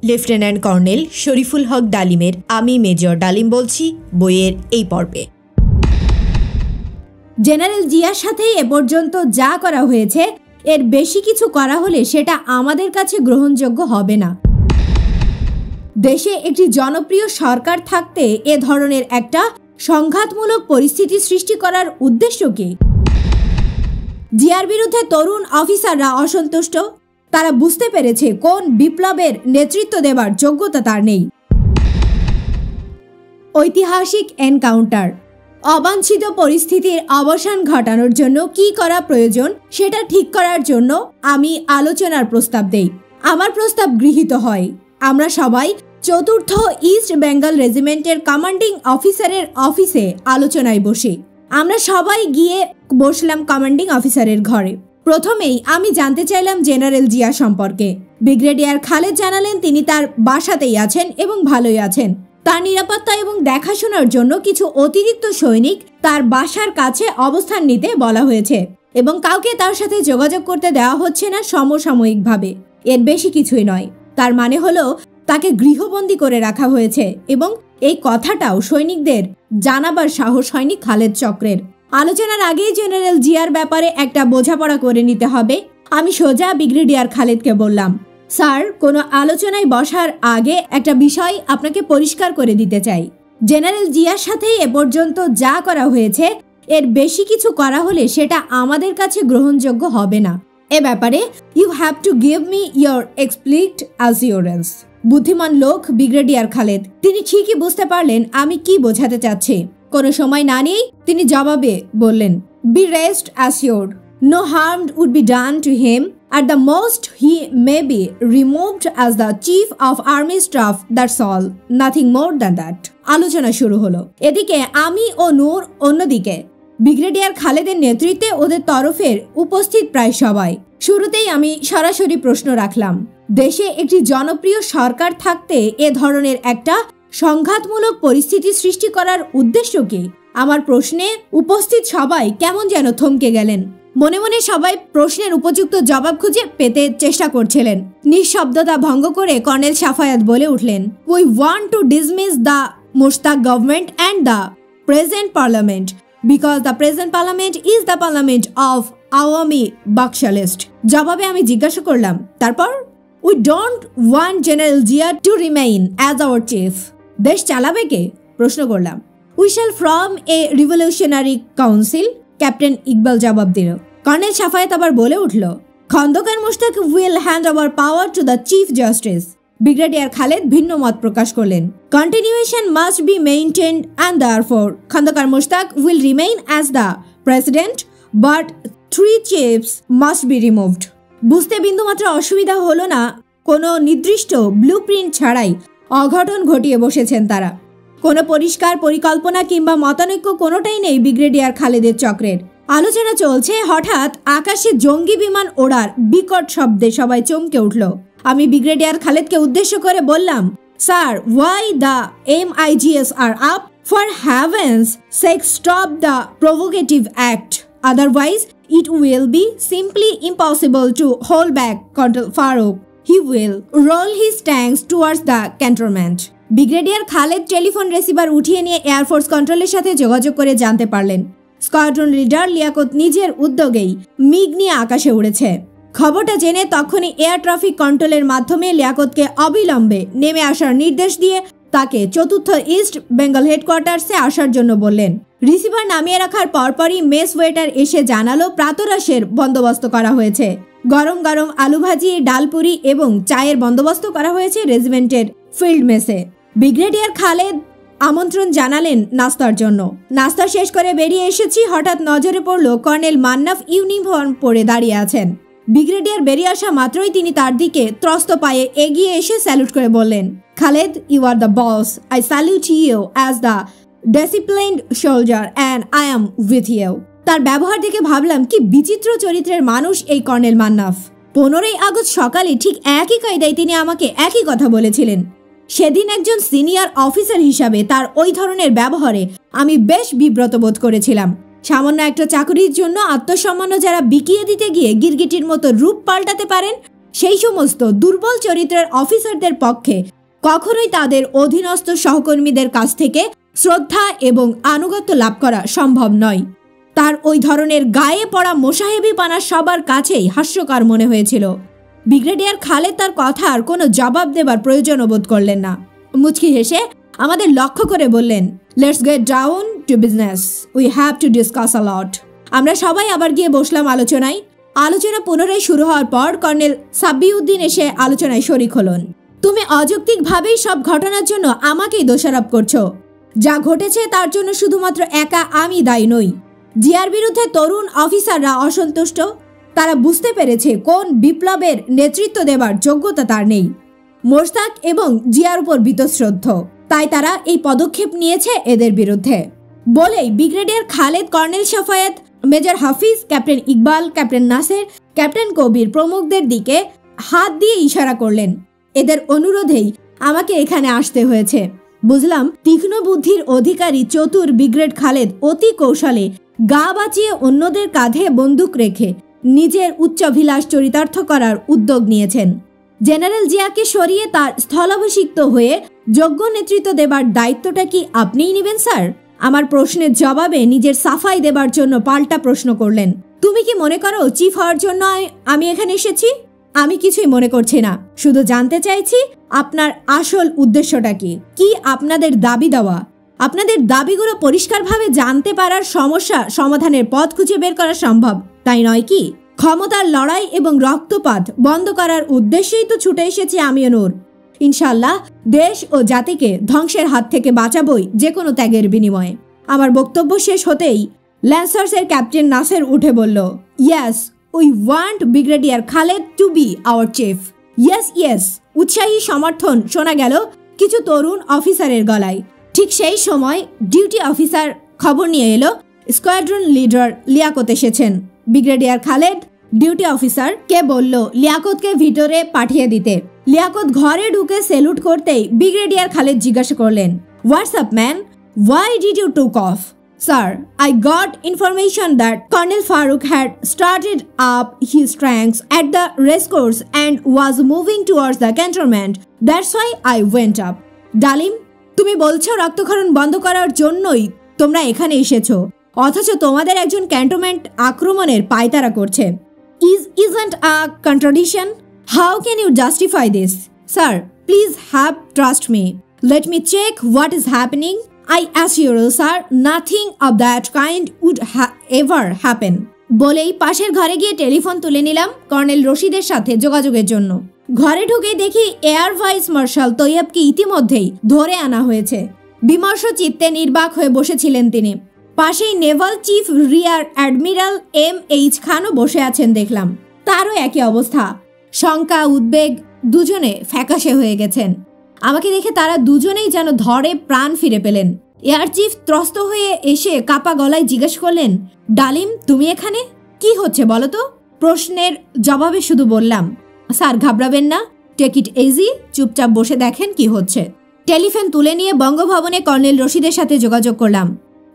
Lieutenant colonel Shariful হক ডালিমের আমি major ডালিম বলছি বইয়ের এই পর্বে। জেনারেল জিয়ার সাথে এ পর্যন্ত যা করা হয়েছে এর বেশি কিছু করা হলে সেটা আমাদের কাছে গ্রহণযোগ্য হবে না। দেশে একটি জনপ্রিয় সরকার থাকতে এ ধরনের একটা সংঘাতমূলক পরিস্থিতি সৃষ্টি করার উদ্দেশ্য কি? জিয়ার বিরুদ্ধে তরুণ অফিসাররা অসন্তুষ্ট। তারা বুঝতে পেরেছে কোন বিপ্লবের নেতৃত্ব দেবার যোগ্যতা তার নেই। ঐতিহাসিক এনকাউন্টার, অবাঞ্ছিত পরিস্থিতির অবসান ঘটানোর জন্য কি করা প্রয়োজন সেটা ঠিক করার জন্য আমি আলোচনার প্রস্তাব দেই। আমার প্রস্তাব গৃহীত হয়। আমরা সবাই চতুর্থ ইস্ট বেঙ্গল রেজিমেন্টের কমান্ডিং অফিসারের অফিসে আলোচনায় বসি। আমরা সবাই গিয়ে বসলাম কমান্ডিং অফিসারের ঘরে। প্রথমেই আমি জানতে চাইলাম জেনারেল জিয়া সম্পর্কে। ব্রিগেডিয়ার খালেদ জানালেন তিনি তার বাসাতেই আছেন এবং ভালোই আছেন। তার নিরাপত্তা এবং দেখাশোনার জন্য কিছু অতিরিক্ত সৈনিক তার বাসার কাছে অবস্থান নিতে বলা হয়েছে এবং কাউকে তার সাথে যোগাযোগ করতে দেওয়া হচ্ছে না সমসাময়িকভাবে। এর বেশি কিছুই নয়। তার মানে হলো তাকে গৃহবন্দী করে রাখা হয়েছে এবং এই কথাটাও সৈনিকদের জানাবার সাহস হয়নি খালেদ চক্রের। আলোচনার আগেই জেনারেল জিয়ার ব্যাপারে একটা বোঝাপড়া করে নিতে হবে। আমি সোজা ব্রিগেডিয়ার খালেদকে বললাম, স্যার, কোনো আলোচনায় বসার আগে একটা বিষয় আপনাকে পরিষ্কার করে দিতে চাই। জেনারেল জিয়ার সাথে এ পর্যন্ত যা করা হয়েছে এর বেশি কিছু করা হলে সেটা আমাদের কাছে গ্রহণযোগ্য হবে না। এ ব্যাপারে you have to give me your explicit assurance. বুদ্ধিমান লোক ব্রিগেডিয়ার খালেদ, তিনি ঠিকই বুঝতে পারলেন আমি কি বোঝাতে চাচ্ছি। কোনো সময় না নিয়েই তিনি জবাবে বললেন, be rest assured, no harm would be done to him. At the most, he may be removed as the chief of army staff, that's all, nothing more than that. আলোচনা শুরু হলো। এদিকে আমি ও নূর, অন্যদিকে ব্রিগেডিয়ার খালেদের নেতৃত্বে ওদের তরফের উপস্থিত প্রায় সবাই। শুরুতেই আমি সরাসরি প্রশ্ন রাখলাম, দেশে একটি জনপ্রিয় সরকার থাকতে এ ধরনের একটা সংঘাতমূলক পরিস্থিতি সৃষ্টি করার উদ্দেশ্য কি? আমার প্রশ্নে উপস্থিত সবাই কেমন যেন থমকে গেলেন। মনে মনে সবাই প্রশ্নের উপযুক্ত জবাব খুঁজে পেতে চেষ্টা করছিলেন। নিঃশব্দতা ভঙ্গ করে কর্নেল সাফায়াত বলে উঠলেন, we want to dismiss the Mushtaq government and the present parliament because the present parliament is the parliament of Awami Baksalist. জবাবে আমি জিজ্ঞাসা করলাম, তারপর? We don't want general Zia to remain as our chief. দেশ চালাবে কে? প্রশ্ন করলাম। We shall form a revolutionary council, captain Iqbal জবাব দিল। কর্নেল সাফায়াত আবার বলে উঠল, Khandakar Mushtaq will hand over power to the chief justice. Brigadier Khaled ভিন্ন মত প্রকাশ করলেন, continuation must be maintained and therefore Khondaker Mushtaq will remain as the president but 3 chiefs must be removed. বুঝতে বিন্দুমাত্র অসুবিধা হলো না। কোনো নির্দিষ্ট ব্লুপ্রিন্ট ছাড়াই অঘটন ঘটিয়ে বসেছেন তারা। কোনো পরিষ্কার পরিকল্পনা কিংবা মতানৈক্য কোনোটাই নেই ব্রিগেডিয়ার খালেদের চক্রের। আলোচনা চলছে, হঠাৎ আকাশে জঙ্গি বিমান ওড়ার বিকট শব্দে সবাই চমকে উঠল। আমি ব্রিগেডিয়ার খালেদকে উদ্দেশ্য করে বললাম, sir, why the MIGs are up? For heaven's sake stop the provocative act, otherwise it will be simply impossible to hold back colonel Farooq. He will roll his tanks towards the cantonment. Brigadier Khaled telephone receiver উঠিয়ে নিয়ে air force কন্ট্রোলের সাথে যোগাযোগ করে জানতে পারলেন squadron leader Liaquat নিজের উদ্যোগেই মিগ নিয়ে আকাশে উড়েছে। খবরটা জেনে তখনই এয়ার ট্রাফিক কন্ট্রোলের মাধ্যমে লিয়াকতকে অবিলম্বে নেমে আসার নির্দেশ দিয়ে তাকে চতুর্থ ইস্ট বেঙ্গল হেডকোয়ার্টার্সে আসার জন্য বললেন। রিসিভার নামিয়ে রাখার পরপরই মেস ওয়েটার এসে জানালো প্রাতরাশের বন্দোবস্ত করা হয়েছে। গরম গরম আলু ভাজি, ডালপুরি এবং চায়ের বন্দোবস্ত করা হয়েছে রেজিমেন্টের ফিল্ড মেসে। ব্রিগেডিয়ার খালেদ আমন্ত্রণ জানালেন নাস্তার জন্য। নাস্তা শেষ করে বেরিয়ে এসেছি, হঠাৎ নজরে পড়ল কর্নেল মান্নাফ ইউনিফর্ম পরে দাঁড়িয়ে আছেন। ব্রিগেডিয়ার বেরিয়ে আসা মাত্রই তিনি তার দিকে ত্রস্ত পায়ে এগিয়ে এসে স্যালুট করে বললেন, Khaled, you are the boss. I salute you as the disciplined soldier and I am with you. তার ব্যবহার দেখে ভাবলাম কি বিচিত্র চরিত্রের মানুষ এই কর্নেল মান্নাফ। 15ই আগস্ট সকালে ঠিক একই কায়দায় তিনি আমাকে একই কথা বলেছিলেন। সেদিন একজন সিনিয়র অফিসার হিসাবে তার ওই ধরনের ব্যবহারে আমি বেশ বিব্রত বোধ করেছিলাম। সামান্য একটা চাকরির জন্য আত্মসম্মান যারা বিকিয়ে দিতে গিয়ে গিরগিটির মতো রূপ পাল্টাতে পারেন সেই সমস্ত দুর্বল চরিত্রের অফিসারদের পক্ষে কখনোই তাদের অধীনস্থ সহকর্মীদের কাছ থেকে শ্রদ্ধা এবং আনুগত্য লাভ করা সম্ভব নয়। তার ওই ধরনের গায়ে পড়া মোসাহেবিপানা সবার কাছেই হাস্যকর মনে হয়েছিল। ব্রিগেডিয়ার খালেদ তার কথার কোনো জবাব দেবার প্রয়োজন বোধ করলেন না। মুচকি হেসে আমাদের লক্ষ্য করে বললেন, let's get down to business, we have to discuss a lot. আমরা সবাই আবার গিয়ে বসলাম আলোচনায়। আলোচনা পুনরায় শুরু হওয়ার পর কর্নেল সাবিউদ্দিন এসে আলোচনায় শরিক হলেন। তুমি অযৌক্তিকভাবেই সব ঘটনার জন্য আমাকেই দোষারোপ করছো। যা ঘটেছে তার জন্য শুধুমাত্র একা আমি দায়ী নই। জিয়ার বিরুদ্ধে তরুণ অফিসাররা অসন্তুষ্ট। তারা বুঝতে পেরেছে কোন বিপ্লবের নেতৃত্ব দেবার যোগ্যতা তার নেই। মোশতাক এবং জিয়ার উপর বীতশ্রদ্ধ, তাই তারা এই পদক্ষেপ নিয়েছে এদের বিরুদ্ধে বলেই brigadier Khaled, colonel Shafaat, major Hafiz, captain Iqbal, captain Naser, captain Kabir প্রমুখদের দিকে হাত দিয়ে ইশারা করলেন। এদের অনুরোধেই আমাকে এখানে আসতে হয়েছে। বুঝলাম তীক্ষ্ণ বুদ্ধির অধিকারী চতুর ব্রিগেড খালেদ অতি কৌশলে গা বাঁচিয়ে অন্যদের কাঁধে বন্দুক রেখে নিজের উচ্চাভিলাষ চরিতার্থ করার উদ্যোগ নিয়েছেন। জেনারেল জিয়াকে সরিয়ে তার স্থলাভিষিক্ত হয়ে যোগ্য নেতৃত্ব দেবার দায়িত্বটা কি আপনিই নেবেন স্যার? আমার প্রশ্নের জবাবে নিজের সাফাই দেবার জন্য পাল্টা প্রশ্ন করলেন, তুমি কি মনে করো চিফ হওয়ার জন্য আমি এখানে এসেছি? আমি কিছুই মনে করছি না, শুধু জানতে চাইছি আপনার আসল উদ্দেশ্যটা কি আপনাদের দাবি দেওয়া। আপনাদের দাবিগুলো পরিষ্কারভাবে জানতে পারার সমস্যা সমাধানের পথ খুঁজে বের করা সম্ভব, তাই নয় কি? ক্ষমতার লড়াই এবং রক্তপাত বন্ধ করার উদ্দেশ্যেই তো ছুটে এসেছি আমিও নূর। ইনশাল্লাহ দেশ ও জাতিকে ধ্বংসের হাত থেকে বাঁচাবই যে কোনো ত্যাগের বিনিময়ে। আমার বক্তব্য শেষ হতেই ল্যান্সার্সের ক্যাপ্টেন নাসের উঠে বলল, yes, we want brigadier Khaled to be our chief. Yes yes, উৎসাহী সমর্থন শোনা গেল কিছু তরুণ অফিসারের গলায়। ঠিক সেই সময় ডিউটি অফিসার খবর নিয়ে এলো স্কোয়াড্রন লিডার লিয়াকত এসেছেন। ব্রিগেডিয়ার খালেদ ডিউটি অফিসার কে বলল লিয়াকতকে ভিতরে পাঠিয়ে দিতে। লিয়াকত ঘরে ঢুকে সেলুট করতেই ব্রিগেডিয়ার খালেদ জিজ্ঞাসা করলেন, what's up man, why did you took off? Sir, I got information that Colonel Farooq had started up his ranks at the racecourse and was moving towards the cantonment. That's why I went up. ডালিম, তুমি বলছো রক্তক্ষরণ বন্ধ করার জন্যই তোমরা এখানে এসেছো, অথচ তোমাদের একজন ক্যান্টনমেন্ট আক্রমণের পায়তারা করছে। Isn't a contradiction? How can you justify this? Sir, please have trust me. Let me check what is happening. I assure you, sir, nothing of that kind would ever happen. বলেই পাশের ঘরে গিয়ে telephone তুলে নিলাম colonel রশিদের সাথে যোগাযোগের জন্য। ঘরে ঢুকে দেখি এয়ার ভাইস মার্শাল তৈয়বকে ইতিমধ্যেই ধরে আনা হয়েছে। বিমর্ষ চিত্তে নির্বাক হয়ে বসেছিলেন তিনি। পাশেই Naval chief rear admiral MH খানও বসে আছেন দেখলাম। তারও একই অবস্থা, শঙ্কা উদ্বেগ, দুজনে ফ্যাকাশে হয়ে গেছেন। আমাকে দেখে তারা দুজনেই যেন ধরে প্রাণ ফিরে পেলেন। এয়ার চিফ ত্রস্ত হয়ে এসে কাপা গলায় জিজ্ঞেস করলেন, ডালিম তুমি এখানে? কি হচ্ছে বলো তো? প্রশ্নের জবাবে শুধু বললাম, স্যার ঘাবড়াবেন না, টেক ইট ইজি, চুপচাপ বসে দেখেন কি হচ্ছে। টেলিফোন তুলে নিয়ে বঙ্গভবনে কর্নেল রশিদের সাথে যোগাযোগ করলাম।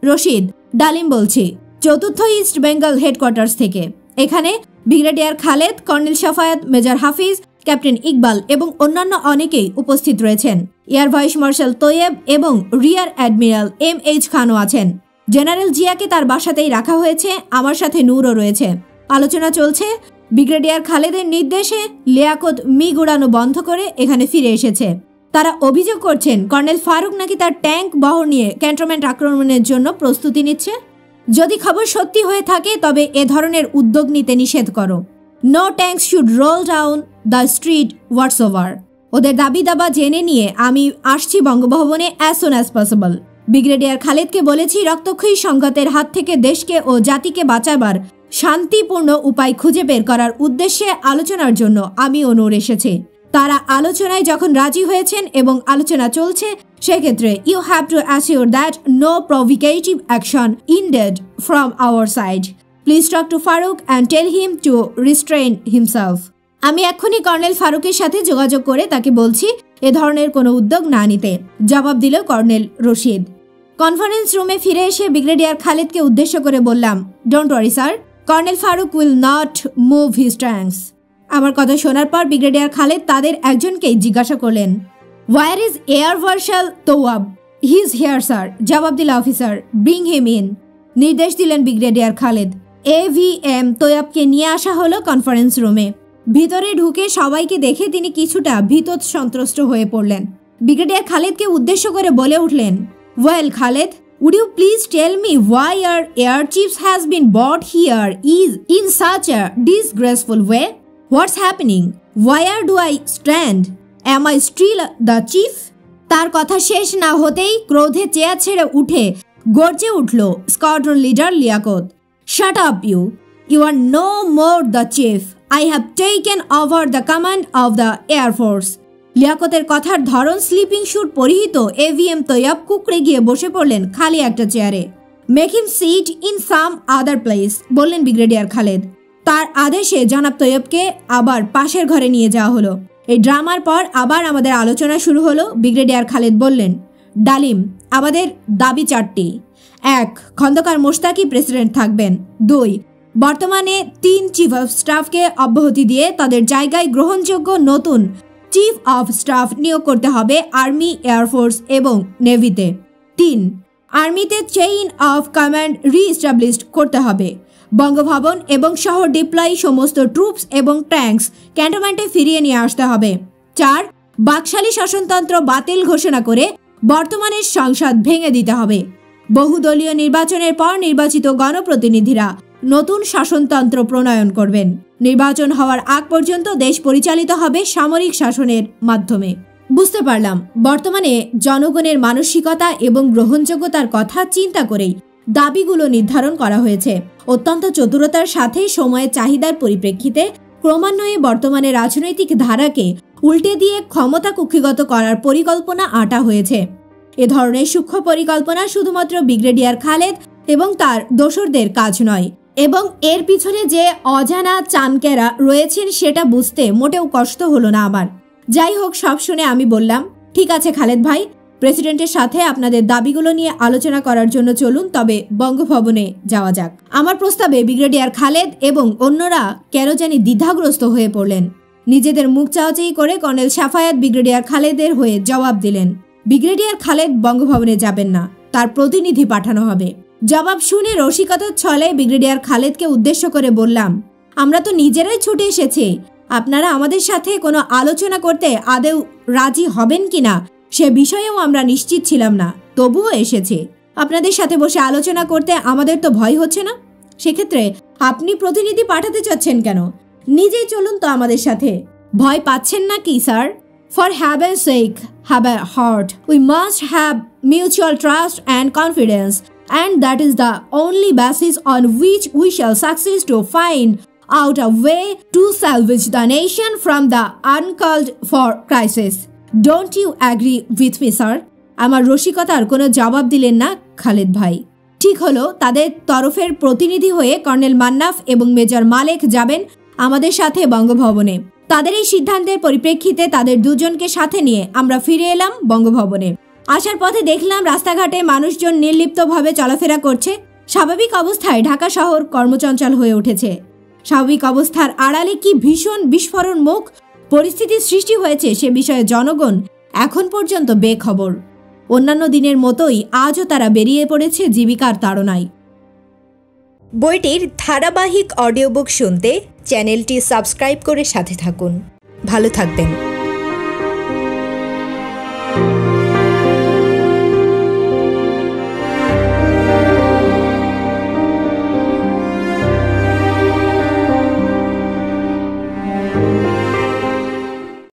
রশিদ, ডালিম বলছি, ৪র্থ ইস্ট বেঙ্গল হেডকোয়ার্টার্স থেকে। এখানে brigadier Khaled, colonel Shafaat, major Hafiz, captain Iqbal এবং অন্যান্য অনেকেই উপস্থিত রয়েছেন। এয়ার ভাইস মার্শাল তৈয়ব এবং রিয়ার অ্যাডমিরাল MH খানও আছেন। জেনারেল জিয়াকে তার বাসাতেই রাখা হয়েছে, আমার সাথে নূরও রয়েছে। আলোচনা চলছে। ব্রিগেডিয়ার খালেদের নির্দেশে লিয়াকত মিগ উড়ানো বন্ধ করে এখানে ফিরে এসেছে। তারা অভিযোগ করছেন কর্নেল ফারুক নাকি তার ট্যাঙ্ক বহর নিয়ে ক্যান্টনমেন্ট আক্রমণের জন্য প্রস্তুতি নিচ্ছে। যদি খবর সত্যি হয়ে থাকে তবে এ ধরনের উদ্যোগ নিতে নিষেধ করো। No tanks should roll down the street whatsoever. ওদের দাবি দাবা জেনে নিয়ে আমি আসছি বঙ্গভবনে as soon as possible. Brigadier খালেদকে বলেছি রক্তক্ষয়ী সংঘাতের হাত থেকে দেশকে ও জাতিকে বাঁচাবার শান্তিপূর্ণ উপায় খুঁজে বের করার উদ্দেশ্যে আলোচনার জন্য আমি নূর এসেছি। তারা আলোচনায় যখন রাজি হয়েছেন এবং আলোচনা চলছে, সেক্ষেত্রে you have to assure that no provocative action indeed from our side. Please talk to Farooq and tell him to restrain himself. আমি এক্ষুনি কর্নেল ফারুকের সাথে যোগাযোগ করে তাকে বলছি এ ধরনের কোনো উদ্যোগ না নিতে, জবাব দিল কর্নেল রশিদ। কনফারেন্স রুমে ফিরে এসে ব্রিগেডিয়ার খালেদকে উদ্দেশ্য করে বললাম, don't worry sir, colonel Farooq will not move his tanks. আমার কথা শোনার পর ব্রিগেডিয়ার খালেদ তাদের একজনকেই জিজ্ঞাসা করলেন, where is air marshal Tawab? He is here sir, জবাব দিল অফিসার। ব্রিং হিম ইন, নির্দেশ দিলেন ব্রিগেডিয়ার খালেদ। AVM তোয়াবকে নিয়ে আসা হলো কনফারেন্স রুমে। ভিতরে ঢুকে সবাইকে দেখে তিনি কিছুটা ভীত সন্ত্রস্ত হয়ে পড়লেন। ব্রিগেডিয়ার খালেদকে উদ্দেশ্য করে বলে উঠলেন, well Khaled, would you please tell me why our air chief has been brought here is in such a disgraceful way? What's happening? Where do I stand? Am I still the chief? তার কথা শেষ না হতেই ক্রোধে chair ছেড়ে উঠে গর্জে উঠল squadron leader Liaquat. Shut up you! You are no more the chief. I have taken over the command of the Air Force. লিয়াকতের কথার ধরন স্লিপিং স্যুট পরিহিত AVM তোয়াব কুকড়ে গিয়ে বসে পড়লেন খালি একটা চেয়ারে। Make him sit in some other place, বললেন ব্রিগেডিয়ার খালেদ। তার আদেশে জনাব তোয়াবকে আবার পাশের ঘরে নিয়ে যাওয়া হলো। এই ড্রামার পর আবার আমাদের আলোচনা শুরু হলো। ব্রিগেডিয়ার খালেদ বললেন, ডালিম, আমাদের দাবি 4টি। 1. খন্দকার মোশতাকি প্রেসিডেন্ট থাকবেন। 2. বর্তমানে 3 চিফ অফ স্টাফকে অব্যাহতি দিয়ে তাদের জায়গায় গ্রহণযোগ্য নতুন চিফ অফ স্টাফ নিয়োগ করতে হবে আর্মি, এয়ারফোর্স এবং নেভিতে। 3. আর্মিতে চেইন অফ কমান্ড রিএস্টাবলিশ করতে হবে। বঙ্গভবন এবং শহর ডিপ্লয় সমস্ত ট্রুপস এবং ট্যাঙ্কস ক্যান্টনমেন্টে ফিরিয়ে নিয়ে আসতে হবে। 4. বাকশালী শাসনতন্ত্র বাতিল ঘোষণা করে বর্তমানের সংসদ ভেঙে দিতে হবে। বহুদলীয় নির্বাচনের পর নির্বাচিত গণপ্রতিনিধিরা নতুন শাসনতন্ত্র প্রণয়ন করবেন। নির্বাচন হওয়ার আগ পর্যন্ত দেশ পরিচালিত হবে সামরিক শাসনের মাধ্যমে। বুঝতে পারলাম বর্তমানে জনগণের মানসিকতা এবং গ্রহণযোগ্যতার কথা চিন্তা করেই দাবিগুলো নির্ধারণ করা হয়েছে। অত্যন্ত চতুরতার সাথে সময়ের চাহিদার পরিপ্রেক্ষিতে ক্রমান্বয়ে বর্তমানে রাজনৈতিক ধারাকে উল্টে দিয়ে ক্ষমতা কুক্ষিগত করার পরিকল্পনা আঁটা হয়েছে। এ ধরনের সূক্ষ্ম পরিকল্পনা শুধুমাত্র ব্রিগেডিয়ার খালেদ এবং তার দোসরদের কাজ নয়, এবং এর পিছনে যে অজানা চাণকেরা রয়েছেন সেটা বুঝতে মোটেও কষ্ট হলো না আমার। যাই হোক, সব শুনে আমি বললাম, ঠিক আছে খালেদ ভাই, প্রেসিডেন্টের সাথে আপনাদের দাবিগুলো নিয়ে আলোচনা করার জন্য চলুন, তবে বঙ্গভবনে যাওয়া যাক। আমার প্রস্তাবে ব্রিগেডিয়ার খালেদ এবং অন্যরা কেন জানি দ্বিধাগ্রস্ত হয়ে পড়লেন। নিজেদের মুখ চাওয়াচাই করে কর্নেল সাফায়াত ব্রিগেডিয়ার খালেদের হয়ে জবাব দিলেন, ব্রিগেডিয়ার খালেদ বঙ্গভবনে যাবেন না, তার প্রতিনিধি পাঠানো হবে। জবাব শুনে রসিকতার ছলে ব্রিগেডিয়ার খালেদকে উদ্দেশ্য করে বললাম, আমরা তো নিজেরাই ছুটে এসেছি, আপনারা আমাদের সাথে কোনো আলোচনা করতে আদৌ রাজি হবেন কিনা সে বিষয়েও আমরা নিশ্চিত ছিলাম না, তবুও এসেছি। আপনাদের সাথে বসে আলোচনা করতে আমাদের তো ভয় হচ্ছে না, সেক্ষেত্রে আপনি প্রতিনিধি পাঠাতে চাচ্ছেন কেন? নিজেই চলুন তো আমাদের সাথে। ভয় পাচ্ছেন না কি sir? For heaven's sake, have a heart. We must have mutual trust and confidence, and that is the only basis on which we shall succeed to find out a way to salvage the nation from the uncalled for crisis. Don't you agree with me, sir? আমার রসিকতার কোনো জবাব দিলেন না খালেদ ভাই। ঠিক হলো, তাদের তরফের প্রতিনিধি হয়ে কর্নেল মান্নাফ এবং মেজর মালেক যাবেন আমাদের সাথে বঙ্গভবনে। তাদের এই সিদ্ধান্তের পরিপ্রেক্ষিতে তাদের দুজনকে সাথে নিয়ে আমরা ফিরে এলাম বঙ্গভবনে। আসার পথে দেখলাম রাস্তাঘাটে মানুষজন নির্লিপ্তভাবে চলাফেরা করছে। স্বাভাবিক অবস্থায় ঢাকা শহর কর্মচঞ্চল হয়ে উঠেছে। স্বাভাবিক অবস্থার আড়ালে কি ভীষণ বিস্ফোরণ মুখ পরিস্থিতির সৃষ্টি হয়েছে সে বিষয়ে জনগণ এখন পর্যন্ত বেখবর। অন্যান্য দিনের মতোই আজও তারা বেরিয়ে পড়েছে জীবিকার তাড়নায়। বইটির ধারাবাহিক অডিও বুক শুনতে চ্যানেলটি সাবস্ক্রাইব করে সাথে থাকুন। ভালো থাকবেন।